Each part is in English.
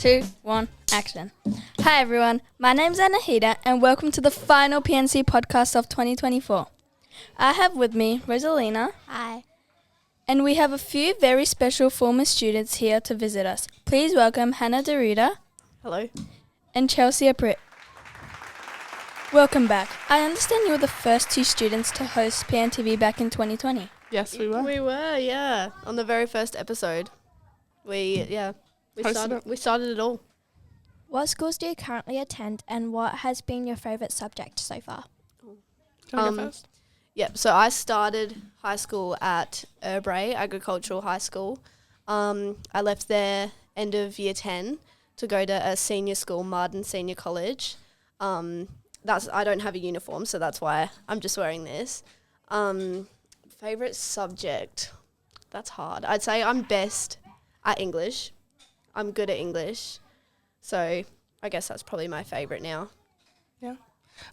2, 1, action. Hi everyone, my name's Anahita and welcome to the final PNC podcast of 2024. I have with me Rosalina. Hi. And we have a few very special former students here to visit us. Please welcome Hannah Derrida. Hello. And Chelsea Aprit. Welcome back. I understand you were the first two students to host PNTV back in 2020. Yes, we were. We were, yeah. On the very first episode. We started it all. What schools do you currently attend and what has been your favourite subject so far? Can I go first? Yep, so I started high school at Urbray Agricultural High School. I left there end of year 10 to go to a senior school, Marden Senior College. I don't have a uniform, so that's why I'm just wearing this. Favourite subject? That's hard. I'd say I'm best at English. I'm good at English. So I guess that's probably my favourite now. Yeah.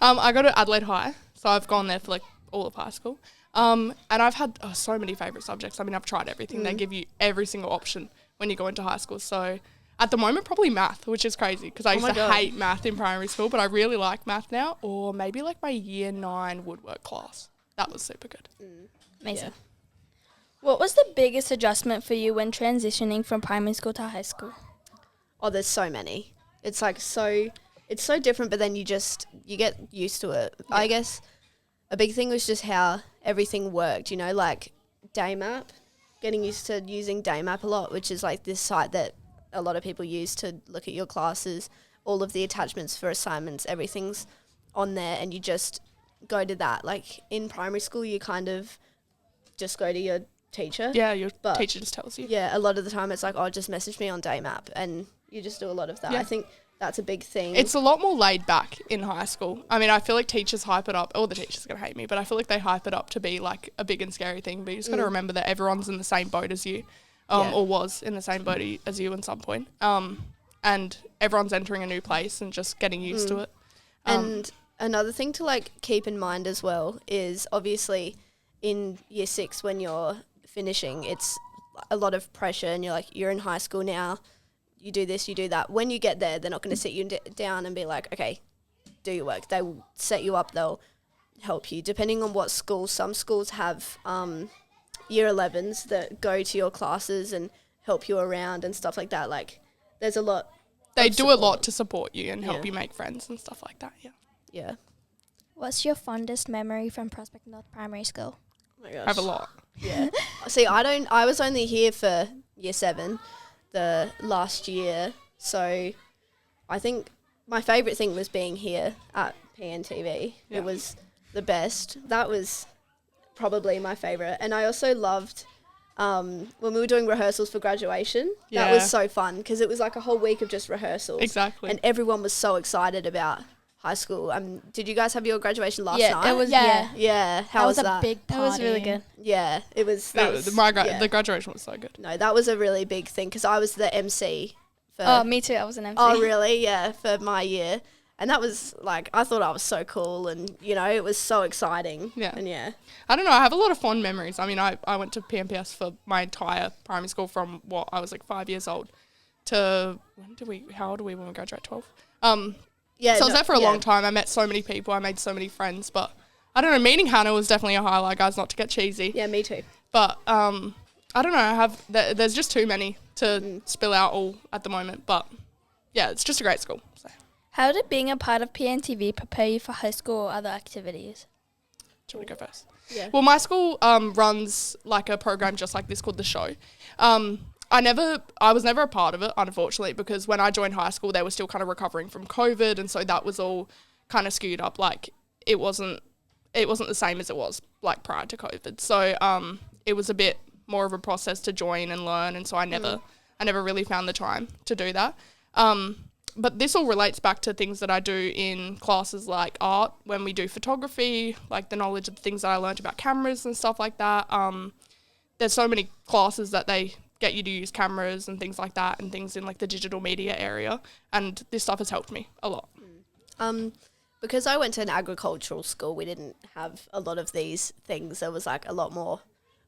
I go to Adelaide High, so I've gone there for like all of high school. And I've had so many favourite subjects. I mean, I've tried everything. They give you every single option when you go into high school. So at the moment, probably math, which is crazy because I used to hate math in primary school, but I really like math now. Or maybe like my year 9 woodwork class. That was super good. Amazing. Yeah. What was the biggest adjustment for you when transitioning from primary school to high school? Oh, there's so many. It's like it's so different, but then you get used to it. Yeah. I guess a big thing was just how everything worked, like Daymap, getting used to using Daymap a lot, which is like this site that a lot of people use to look at your classes, all of the attachments for assignments, everything's on there and you just go to that. Like in primary school, you kind of just go to your teacher. Yeah, your teacher just tells you. Yeah, a lot of the time it's like, just message me on Daymap, and you just do a lot of that. Yeah. I think that's a big thing. It's a lot more laid back in high school. I mean, I feel like teachers hype it up. All the teachers are going to hate me, but I feel like they hype it up to be like a big and scary thing. But you just got to remember that everyone's in the same boat as you, or was in the same boat as you at some point. And everyone's entering a new place and just getting used to it. And another thing to like keep in mind as well is obviously in year 6 when you're finishing, it's a lot of pressure and you're in high school now. You do this, you do that. When you get there, they're not going to sit you down and be like, okay, do your work. They will set you up. They'll help you. Depending on what school, some schools have year 11s that go to your classes and help you around and stuff like that. Like, there's a lot. They do a lot to support you and help you make friends and stuff like that, Yeah. What's your fondest memory from Prospect North Primary School? Oh my gosh. I have a lot. Yeah. See, I was only here for year 7. The last year, so I think my favourite thing was being here at PNTV. It was the best. That was probably my favourite, and I also loved when we were doing rehearsals for graduation. That was so fun because it was like a whole week of just rehearsals. Exactly. And everyone was so excited about high school. Did you guys have your graduation last night? It was, Yeah. How was that? That was a big party. It was really good. Yeah, it was. The graduation was so good. No, that was a really big thing because I was the MC. Me too. I was an MC. Oh, really? Yeah, for my year. And that was like, I thought I was so cool and, it was so exciting. Yeah. And I don't know. I have a lot of fond memories. I mean, I went to PNPS for my entire primary school from I was like 5 years old to, how old were we when we graduated? 12? So I was there for a long time. I met so many people. I made so many friends. But I don't know, meeting Hannah was definitely a highlight, guys, not to get cheesy. Yeah, me too. But I don't know. There's just too many to spill out all at the moment. But yeah, it's just a great school. So. How did being a part of PNTV prepare you for high school or other activities? Do you want to go first? Yeah. Well, my school runs like a program just like this called The Show. I was never a part of it, unfortunately, because when I joined high school, they were still kind of recovering from COVID, and so that was all kind of skewed up. Like it wasn't the same as it was like prior to COVID. So it was a bit more of a process to join and learn, and so I never really found the time to do that. But this all relates back to things that I do in classes like art, when we do photography, like the knowledge of the things that I learned about cameras and stuff like that. There's so many classes that they get you to use cameras and things like that and things in like the digital media area, and this stuff has helped me a lot. Because I went to an agricultural school, we didn't have a lot of these things. There was like a lot more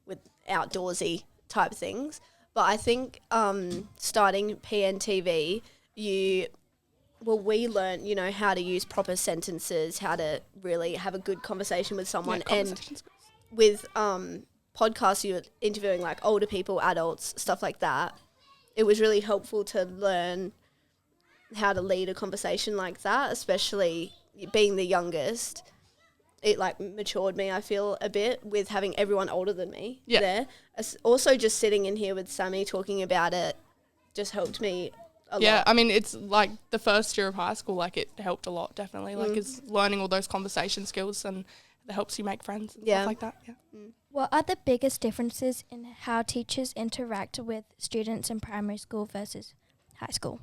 with outdoorsy type things. But I think starting PNTV, we learn, you know, how to use proper sentences, how to really have a good conversation with someone. And with podcasts, you're interviewing like older people, adults, stuff like that. It was really helpful to learn how to lead a conversation like that, especially being the youngest. It like matured me, I feel, a bit with having everyone older than me there. Also just sitting in here with Sammy talking about it just helped me a lot. Yeah, I mean, it's like the first year of high school, like it helped a lot, definitely. Like it's learning all those conversation skills and it helps you make friends and stuff like that. Yeah. What are the biggest differences in how teachers interact with students in primary school versus high school?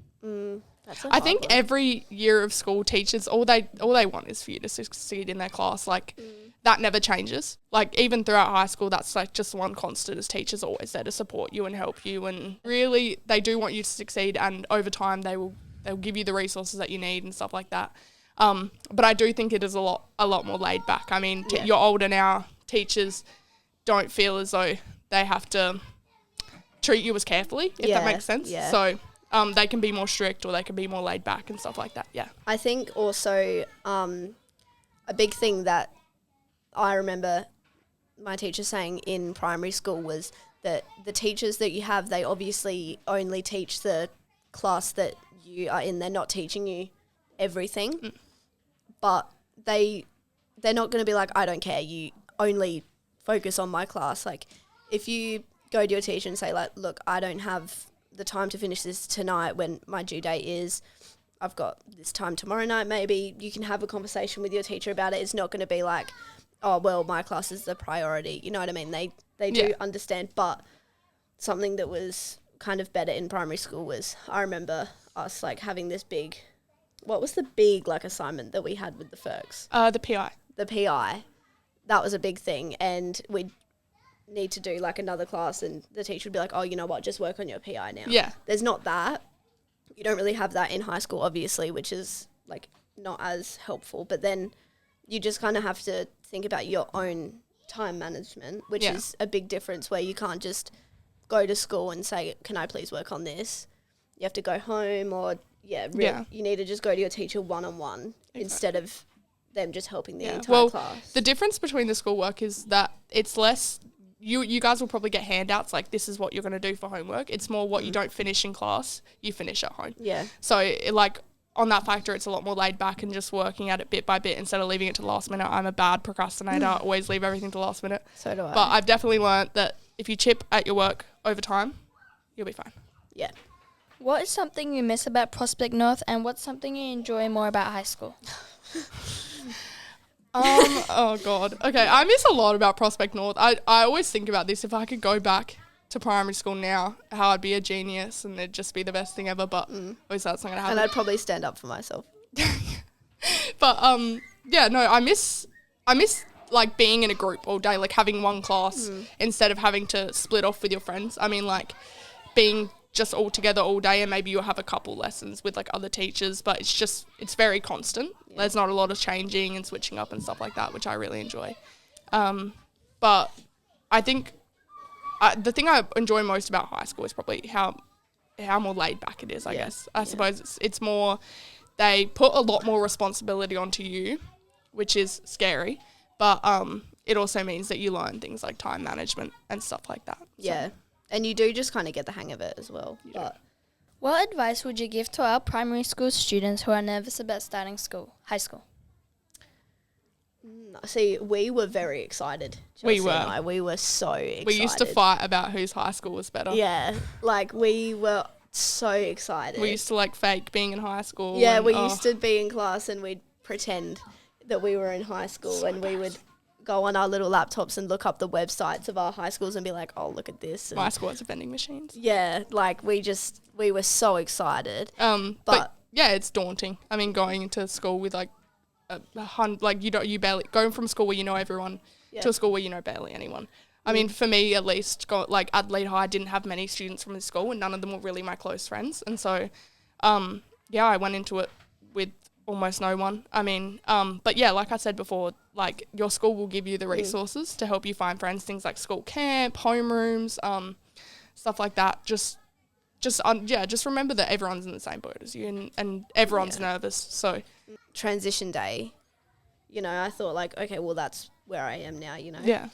I think every year of school, teachers all they want is for you to succeed in their class. Like that never changes. Like even throughout high school, that's like just one constant. As teachers are always there to support you and help you, and really they do want you to succeed. And over time, they'll give you the resources that you need and stuff like that. But I do think it is a lot more laid back. I mean, you're older now. Teachers don't feel as though they have to treat you as carefully, if that makes sense. Yeah. So. They can be more strict or they can be more laid back and stuff like that, yeah. I think also a big thing that I remember my teacher saying in primary school was that the teachers that you have, they obviously only teach the class that you are in. They're not teaching you everything, but they're not going to be like, I don't care, you only focus on my class. Like if you go to your teacher and say like, look, I don't have the time to finish this tonight when my due date is, I've got this time tomorrow night, maybe you can have a conversation with your teacher about it. It's not going to be like, oh, well, my class is the priority. You know what I mean? They do understand, but something that was kind of better in primary school was, I remember us like having this big, what was the big like assignment that we had with the Ferks? The PI. The PI. That was a big thing, and we'd need to do like another class and the teacher would be like, oh, you know what, just work on your PI now. Yeah. There's not that. You don't really have that in high school, obviously, which is like not as helpful. But then you just kind of have to think about your own time management, which is a big difference where you can't just go to school and say, can I please work on this? You have to go home or, you need to just go to your teacher one-on-one instead of them just helping the entire class. The difference between the schoolwork is that it's less... You guys will probably get handouts like this is what you're going to do for homework. It's more what you don't finish in class, you finish at home. Yeah. So like on that factor, it's a lot more laid back and just working at it bit by bit instead of leaving it to the last minute. I'm a bad procrastinator. I always leave everything to the last minute. So do I. But I've definitely learnt that if you chip at your work over time, you'll be fine. Yeah. What is something you miss about Prospect North and what's something you enjoy more about high school? Oh God. Okay, I miss a lot about Prospect North. I always think about this. If I could go back to primary school now, how I'd be a genius and it'd just be the best thing ever. But obviously that's not gonna happen. And I'd probably stand up for myself. But I miss like being in a group all day, like having one class instead of having to split off with your friends. I mean, like being just all together all day and maybe you'll have a couple lessons with like other teachers, but it's very constant. There's not a lot of changing and switching up and stuff like that, which I really enjoy. But I think the thing I enjoy most about high school is probably how more laid back it is, I guess. I suppose it's more, they put a lot more responsibility onto you, which is scary, but it also means that you learn things like time management and stuff like that. Yeah. And you do just kind of get the hang of it as well. What advice would you give to our primary school students who are nervous about starting high school? See, we were very excited. We Chelsea and I. We were so excited. We used to fight about whose high school was better. Yeah, like we were so excited. We used to like fake being in high school. Yeah, we used to be in class and we'd pretend that we were in high school and we would go on our little laptops and look up the websites of our high schools and be like, oh, look at this. And my school has vending machines. Yeah, like we were so excited. But yeah, it's daunting. I mean, going into school with like you barely going from school where you know everyone to a school where you know barely anyone. I mean, for me at least, like Adelaide High didn't have many students from the school and none of them were really my close friends. And so, I went into it with almost no one. I mean, but yeah, like I said before, like your school will give you the resources to help you find friends, things like school camp, homerooms, stuff like that. Just just remember that everyone's in the same boat as you, and everyone's nervous. So transition day, you know, I thought like, okay, well that's where I am now, you know. Yeah.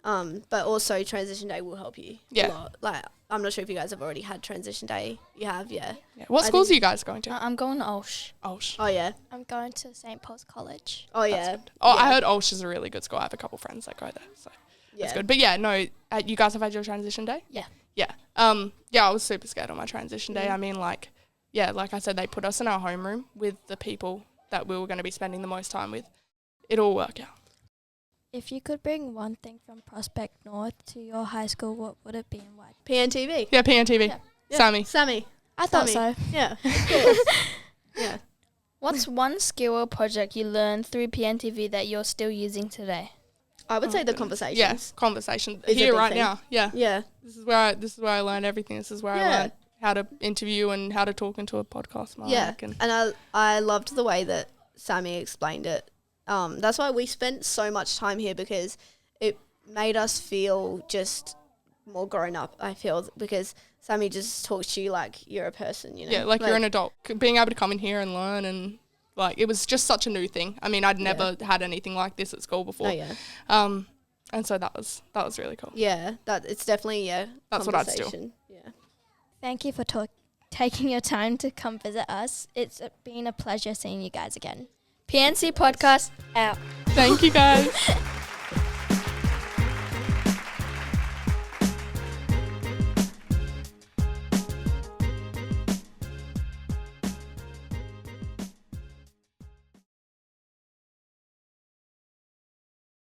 But also transition day will help you a Yeah. lot. Like, I'm not sure if you guys have already had transition day. You have, yeah. What schools are you guys going to? I'm going to Olsh. Olsh. Oh yeah. I'm going to St. Paul's College. Oh yeah. Oh, Yeah. I heard Olsh is a really good school. I have a couple friends that go there, so Yeah. that's good. But yeah, no, you guys have had your transition day? Yeah. Yeah. Yeah, I was super scared on my transition day. I mean, like I said, they put us in our homeroom with the people that we were going to be spending the most time with. It'll work out. If you could bring one thing from Prospect North to your high school, what would it be and why? PNTV. Yeah, PNTV. Yeah. Sammy. I thought so. Yeah. Of course. Yeah. What's one skill or project you learned through PNTV that you're still using today? I would say the conversations. Yes, conversation. Is a Here big right thing. now. Yeah. Yeah. This is where I learned everything. This is where I Yeah. learned how to interview and how to talk into a podcast mic. Yeah. And And I loved the way that Sammy explained it. That's why we spent so much time here, because it made us feel just more grown up, I feel, because Sammy just talks to you like you're a person, you know. yeah, like you're an adult. Being able to come in here and learn, and like it was just such a new thing. I mean, I'd never had anything like this at school before. Oh yeah. And so that was really cool. Yeah, that it's definitely That's what I'd steal. conversation. Yeah. Thank you for taking your time to come visit us. It's been a pleasure seeing you guys again. PNC Podcast out. Thank you guys.